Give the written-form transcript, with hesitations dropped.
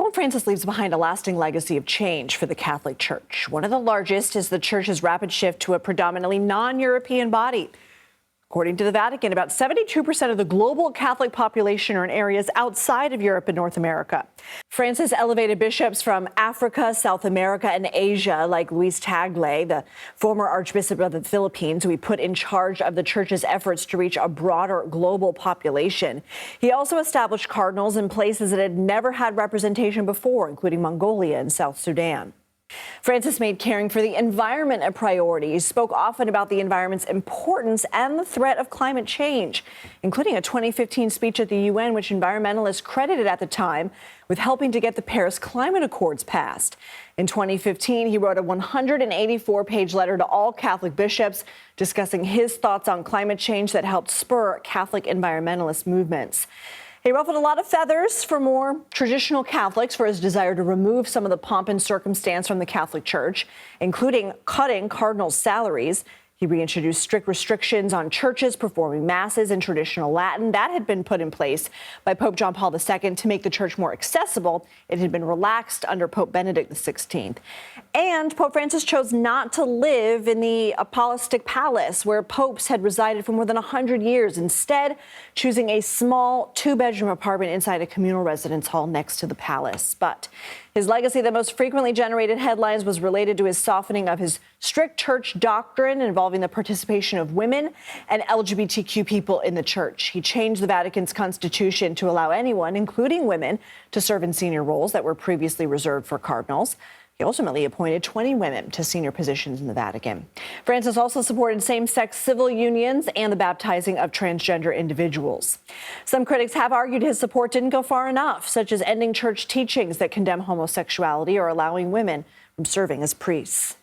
Pope Francis leaves behind a lasting legacy of change for the Catholic Church. One of the largest is the Church's rapid shift to a predominantly non-European body. According to the Vatican, about 72% of the global Catholic population are in areas outside of Europe and North America. Francis elevated bishops from Africa, South America, and Asia, like Luis Tagle, the former Archbishop of the Philippines, who he put in charge of the Church's efforts to reach a broader global population. He also established cardinals in places that had never had representation before, including Mongolia and South Sudan. Francis made caring for the environment a priority. He spoke often about the environment's importance and the threat of climate change, including a 2015 speech at the UN, which environmentalists credited at the time with helping to get the Paris Climate Accords passed. In 2015, he wrote a 184-page letter to all Catholic bishops discussing his thoughts on climate change that helped spur Catholic environmentalist movements. He ruffled a lot of feathers for more traditional Catholics for his desire to remove some of the pomp and circumstance from the Catholic Church, including cutting cardinals' salaries. He reintroduced strict restrictions on churches performing masses in traditional Latin. That had been put in place by Pope John Paul II to make the church more accessible. It had been relaxed under Pope Benedict XVI. And Pope Francis chose not to live in the Apostolic Palace, where popes had resided for more than 100 years, instead choosing a small two-bedroom apartment inside a communal residence hall next to the palace. But his legacy that most frequently generated headlines was related to his softening of his strict church doctrine involving the participation of women and LGBTQ people in the church. He changed the Vatican's constitution to allow anyone, including women, to serve in senior roles that were previously reserved for cardinals. He ultimately appointed 20 women to senior positions in the Vatican. Francis also supported same-sex civil unions and the baptizing of transgender individuals. Some critics have argued his support didn't go far enough, such as ending church teachings that condemn homosexuality or allowing women from serving as priests.